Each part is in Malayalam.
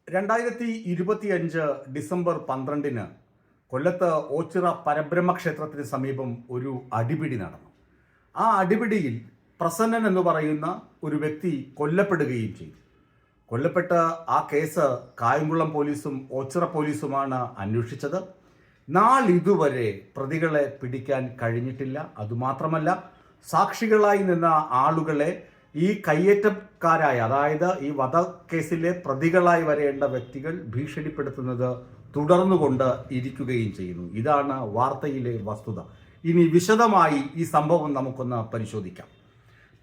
2025 ഡിസംബർ 12 കൊല്ലത്ത് ഓച്ചിറ പരബ്രഹ്മ ക്ഷേത്രത്തിന് സമീപം ഒരു അടിപിടി നടന്നു. ആ അടിപിടിയിൽ പ്രസന്നൻ എന്ന് പറയുന്ന ഒരു വ്യക്തി കൊല്ലപ്പെടുകയും ചെയ്തു. കൊല്ലപ്പെട്ട ആ കേസ് കായംകുളം പോലീസും ഓച്ചിറ പോലീസുമാണ് അന്വേഷിച്ചത്. നാളിതുവരെ പ്രതികളെ പിടിക്കാൻ കഴിഞ്ഞിട്ടില്ല. അതുമാത്രമല്ല, സാക്ഷികളായി നിന്ന ആളുകളെ ഈ കയ്യേറ്റക്കാരായ, അതായത് ഈ വധക്കേസിലെ പ്രതികളായി വരേണ്ട വ്യക്തികൾ ഭീഷണിപ്പെടുത്തുന്നത് തുടർന്നുകൊണ്ട് ഇരിക്കുകയും ചെയ്യുന്നു. ഇതാണ് വാർത്തയിലെ വസ്തുത. ഇനി വിശദമായി ഈ സംഭവം നമുക്കൊന്ന് പരിശോധിക്കാം.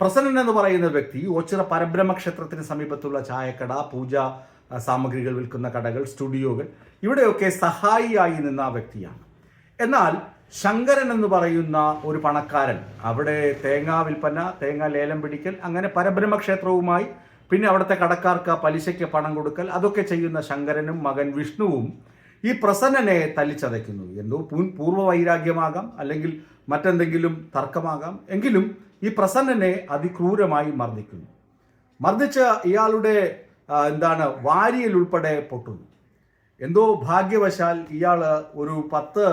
പ്രസന്നൻ എന്ന് പറയുന്ന വ്യക്തി ഓച്ചിറ പരബ്രഹ്മ ക്ഷേത്രത്തിന് സമീപത്തുള്ള ചായക്കട, പൂജാ സാമഗ്രികൾ വിൽക്കുന്ന കടകൾ, സ്റ്റുഡിയോകൾ, ഇവിടെയൊക്കെ സഹായിയായി നിന്ന വ്യക്തിയാണ്. എന്നാൽ ശങ്കരൻ എന്ന് പറയുന്ന ഒരു പണക്കാരൻ, അവിടെ തേങ്ങ വിൽപ്പന, തേങ്ങ ലേലം പിടിക്കൽ, അങ്ങനെ പരബ്രഹ്മ ക്ഷേത്രവുമായി പിന്നെ അവിടുത്തെ കടക്കാർക്ക് പലിശയ്ക്ക് പണം കൊടുക്കൽ, അതൊക്കെ ചെയ്യുന്ന ശങ്കരനും മകൻ വിഷ്ണുവും ഈ പ്രസന്നനെ തല്ലിച്ചതയ്ക്കുന്നു. എന്തോ പൂർവ്വ വൈരാഗ്യമാകാം, അല്ലെങ്കിൽ മറ്റെന്തെങ്കിലും തർക്കമാകാം. എങ്കിലും ഈ പ്രസന്നനെ അതിക്രൂരമായി മർദ്ദിക്കുന്നു. മർദ്ദിച്ച് ഇയാളുടെ വാരിയൽ ഉൾപ്പെടെ പൊട്ടുന്നു. എന്തോ ഭാഗ്യവശാൽ ഇയാൾ ഒരു 10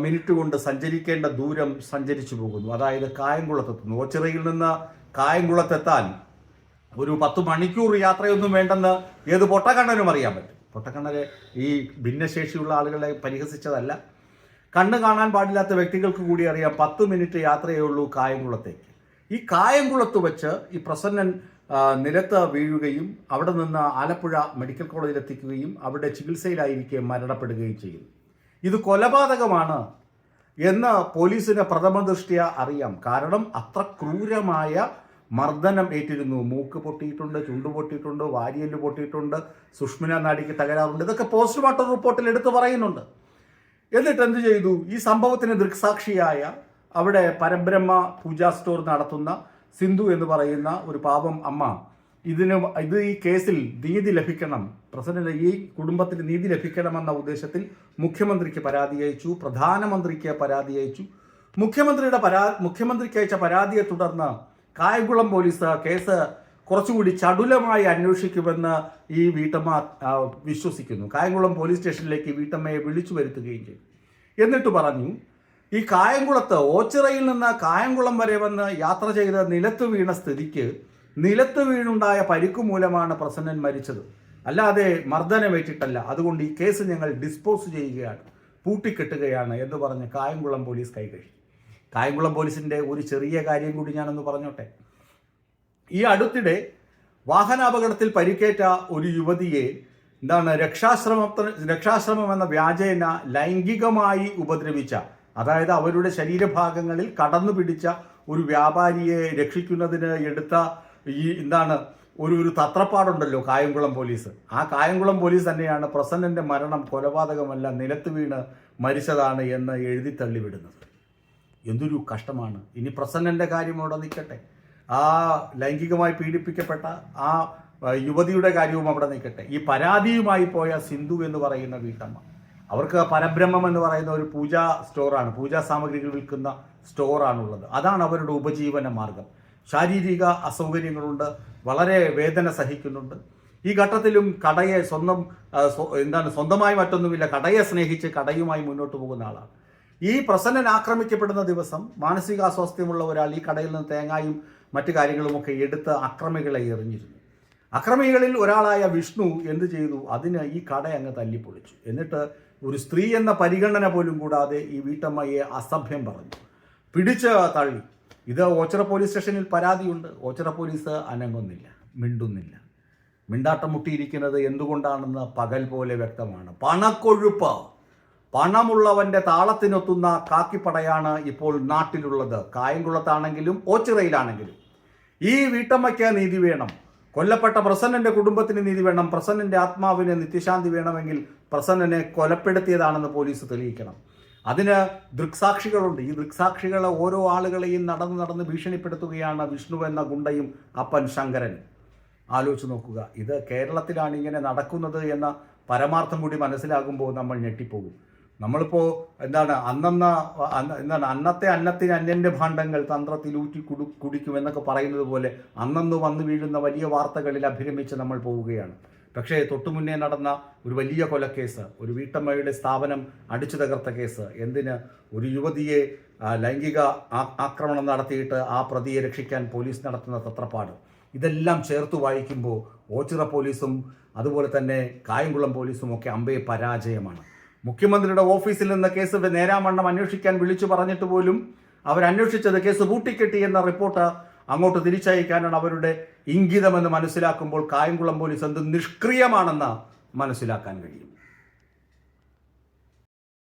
മിനിറ്റ് കൊണ്ട് സഞ്ചരിക്കേണ്ട ദൂരം സഞ്ചരിച്ചു പോകുന്നു. അതായത് കായംകുളത്തെത്തുന്നു. ഓച്ചിറയിൽ നിന്ന് കായംകുളത്തെത്താൻ ഒരു 10 മണിക്കൂർ യാത്രയൊന്നും വേണ്ടെന്ന് ഏത് പൊട്ടക്കണ്ണനും അറിയാൻ പറ്റും. പൊട്ടക്കണ്ണരെ ഈ ഭിന്നശേഷിയുള്ള ആളുകളെ പരിഹസിച്ചതല്ല, കണ്ണ് കാണാൻ പാടില്ലാത്ത വ്യക്തികൾക്ക് കൂടി അറിയാം 10 മിനിറ്റ് യാത്രയേ ഉള്ളൂ കായംകുളത്തേക്ക്. ഈ കായംകുളത്ത് വെച്ച് ഈ പ്രസന്നൻ നിലത്ത് വീഴുകയും അവിടെ നിന്ന് ആലപ്പുഴ മെഡിക്കൽ കോളേജിൽ എത്തിക്കുകയും അവിടെ ചികിത്സയിലായിരിക്കെ മരണപ്പെടുകയും ചെയ്യുന്നു. ഇത് കൊലപാതകമാണ് എന്ന് പോലീസിന് പ്രഥമ ദൃഷ്ട്യാ അറിയാം. കാരണം അത്ര ക്രൂരമായ മർദ്ദനം ഏറ്റിരുന്നു. മൂക്ക് പൊട്ടിയിട്ടുണ്ട്, ചുണ്ടു പൊട്ടിയിട്ടുണ്ട്, വാരിയല് പൊട്ടിയിട്ടുണ്ട്, സുഷ്മിന നാഡിക്ക് തകരാറുണ്ട്. ഇതൊക്കെ പോസ്റ്റ്മോർട്ടം റിപ്പോർട്ടിൽ എടുത്തു പറയുന്നുണ്ട്. എന്നിട്ട് എന്ത് ചെയ്തു? ഈ സംഭവത്തിന് ദൃക്സാക്ഷിയായ അവിടെ പരബ്രഹ്മ പൂജാ സ്റ്റോർ നടത്തുന്ന സിന്ധു എന്ന് പറയുന്ന ഒരു പാവം അമ്മ, ഈ കേസിൽ നീതി ലഭിക്കണം, പ്രസിഡന്റ് ഈ കുടുംബത്തിന് നീതി ലഭിക്കണമെന്ന ഉദ്ദേശത്തിൽ മുഖ്യമന്ത്രിക്ക് പരാതി അയച്ചു, പ്രധാനമന്ത്രിക്ക് പരാതി അയച്ചു. മുഖ്യമന്ത്രിക്ക് അയച്ച പരാതിയെ തുടർന്ന് കായംകുളം പോലീസ് കേസ് കുറച്ചുകൂടി ചടുലമായി അന്വേഷിക്കുമെന്ന് ഈ വീട്ടമ്മ വിശ്വസിക്കുന്നു. കായംകുളം പോലീസ് സ്റ്റേഷനിലേക്ക് വീട്ടമ്മയെ വിളിച്ചു വരുത്തുകയും ചെയ്തു. എന്നിട്ട് പറഞ്ഞു, ഈ കായംകുളത്ത് ഓച്ചിറയിൽ നിന്ന് കായംകുളം വരെ വന്ന് യാത്ര ചെയ്ത് നിലത്ത് വീണ സ്ഥിതിക്ക് നിലത്ത് വീണുണ്ടായ പരിക്കു മൂലമാണ് പ്രസന്നൻ മരിച്ചത്, അല്ലാതെ മർദ്ദനമേറ്റിട്ടല്ല. അതുകൊണ്ട് ഈ കേസ് ഞങ്ങൾ ഡിസ്പോസ് ചെയ്യുകയാണ്, പൂട്ടിക്കെട്ടുകയാണ് എന്ന് പറഞ്ഞ് കായംകുളം പോലീസ് കൈകഴുകി. കായംകുളം പോലീസിൻ്റെ ഒരു ചെറിയ കാര്യം കൂടി ഞാനൊന്ന് പറഞ്ഞോട്ടെ. ഈ അടുത്തിടെ വാഹനാപകടത്തിൽ പരിക്കേറ്റ ഒരു യുവതിയെ രക്ഷാശ്രമം എന്ന വ്യാജേന ലൈംഗികമായി ഉപദ്രവിച്ച, അതായത് അവരുടെ ശരീരഭാഗങ്ങളിൽ കടന്നു പിടിച്ച ഒരു വ്യാപാരിയെ രക്ഷിക്കുന്നതിന് എടുത്ത ഒരു തത്രപ്പാടുണ്ടല്ലോ കായംകുളം പോലീസ്. ആ കായംകുളം പോലീസ് തന്നെയാണ് പ്രസന്നന്റെ മരണം കൊലപാതകമല്ല, നിലത്ത് വീണ് മരിച്ചതാണ് എന്ന് എഴുതി തള്ളിവിടുന്നത്. എന്തൊരു കഷ്ടമാണ്. ഇനി പ്രസന്നന്റെ കാര്യം അവിടെ നിൽക്കട്ടെ, ആ ലൈംഗികമായി പീഡിപ്പിക്കപ്പെട്ട ആ യുവതിയുടെ കാര്യവും അവിടെ നിൽക്കട്ടെ. ഈ പരാതിയുമായി പോയ സിന്ധു എന്ന് പറയുന്ന വീട്ടമ്മ, അവർക്ക് പരബ്രഹ്മം എന്ന് പറയുന്ന ഒരു പൂജാ സ്റ്റോറാണ്, പൂജാ സാമഗ്രികൾ വിൽക്കുന്ന സ്റ്റോറാണുള്ളത്. അതാണ് അവരുടെ ഉപജീവന മാർഗം. ശാരീരിക അസൗകര്യങ്ങളുണ്ട്, വളരെ വേദന സഹിക്കുന്നുണ്ട്. ഈ ഘട്ടത്തിലും കടയെ സ്വന്തമായി മറ്റൊന്നുമില്ല, കടയെ സ്നേഹിച്ച് കടയുമായി മുന്നോട്ട് പോകുന്ന ആളാണ്. ഈ പ്രസന്നൻ ആക്രമിക്കപ്പെടുന്ന ദിവസം മാനസികാസ്വാസ്ഥ്യമുള്ള ഒരാൾ ഈ കടയിൽ നിന്ന് തേങ്ങായും മറ്റു കാര്യങ്ങളുമൊക്കെ എടുത്ത് അക്രമികളെ എറിഞ്ഞിരുന്നു. അക്രമികളിൽ ഒരാളായ വിഷ്ണു എന്ത് ചെയ്തു? അതിന് ഈ കട അങ്ങ് തല്ലിപ്പൊളിച്ചു. എന്നിട്ട് ഒരു സ്ത്രീ എന്ന പരിഗണന പോലും കൂടാതെ ഈ വീട്ടമ്മയെ അസഭ്യം പറഞ്ഞു, പിടിച്ച് തള്ളി. ഇത് ഓച്ചിറ പോലീസ് സ്റ്റേഷനിൽ പരാതിയുണ്ട്. ഓച്ചിറ പോലീസ് അനങ്ങുന്നില്ല, മിണ്ടുന്നില്ല. മിണ്ടാട്ടം മുട്ടിയിരിക്കുന്നത് എന്തുകൊണ്ടാണെന്ന് പകൽ പോലെ വ്യക്തമാണ്. പണക്കൊഴുപ്പ്, പണമുള്ളവന്റെ താളത്തിനൊത്തുന്ന കാക്കിപ്പടയാണ് ഇപ്പോൾ നാട്ടിലുള്ളത്. കായംകുളത്താണെങ്കിലും ഓച്ചിറയിലാണെങ്കിലും ഈ വീട്ടമ്മയ്ക്ക് നീതി വേണം. കൊല്ലപ്പെട്ട പ്രസന്നന്റെ കുടുംബത്തിന് നീതി വേണം. പ്രസന്നന്റെ ആത്മാവിന് നിത്യശാന്തി വേണമെങ്കിൽ പ്രസന്നനെ കൊലപ്പെടുത്തിയതാണെന്ന് പോലീസ് തെളിയിക്കണം. അതിന് ദൃക്സാക്ഷികളുണ്ട്. ഈ ദൃക്സാക്ഷികളെ ഓരോ ആളുകളെയും നടന്ന് ഭീഷണിപ്പെടുത്തുകയാണ് വിഷ്ണു എന്ന ഗുണ്ടയും അപ്പൻ ശങ്കരൻ. ആലോചിച്ച് നോക്കുക. ഇത് കേരളത്തിലാണ് ഇങ്ങനെ നടക്കുന്നത് എന്ന പരമാർത്ഥം കൂടി മനസ്സിലാകുമ്പോൾ നമ്മൾ ഞെട്ടിപ്പോകും. നമ്മളിപ്പോൾ അന്നത്തെ അന്നത്തിന് അന്യൻ്റെ ഭാണ്ഡങ്ങൾ തന്ത്രത്തിലൂറ്റി കുടിക്കുമെന്നൊക്കെ പറയുന്നത് പോലെ അന്നന്ന് വന്നു വീഴുന്ന വലിയ വാർത്തകളിൽ അഭിരമിച്ച് നമ്മൾ പോവുകയാണ്. പക്ഷേ തൊട്ടുമുന്നേ നടന്ന ഒരു വലിയ കൊലക്കേസ്, ഒരു വീട്ടമ്മയുടെ സ്ഥാപനം അടിച്ചു തകർത്ത കേസ്, എന്തിന് ഒരു യുവതിയെ ലൈംഗിക ആക്രമണം നടത്തിയിട്ട് ആ പ്രതിയെ രക്ഷിക്കാൻ പോലീസ് നടത്തുന്ന തത്രപ്പാട്, ഇതെല്ലാം ചേർത്ത് വായിക്കുമ്പോൾ ഓച്ചിറ പോലീസും അതുപോലെ തന്നെ കായംകുളം പോലീസും ഒക്കെ അമ്പേ പരാജയമാണ്. മുഖ്യമന്ത്രിയുടെ ഓഫീസിൽ നിന്ന് കേസ് നേരാവണ്ണം അന്വേഷിക്കാൻ വിളിച്ചു പറഞ്ഞിട്ട് പോലും അവരന്വേഷിച്ചത് കേസ് പൂട്ടിക്കെട്ടി എന്ന റിപ്പോർട്ട് അങ്ങോട്ട് തിരിച്ചയക്കാനാണ് അവരുടെ ഇംഗിതമെന്ന് മനസ്സിലാക്കുമ്പോൾ കായംകുളം പോലീസ് എന്ത് നിഷ്ക്രിയമാണെന്ന് മനസ്സിലാക്കാൻ കഴിയും.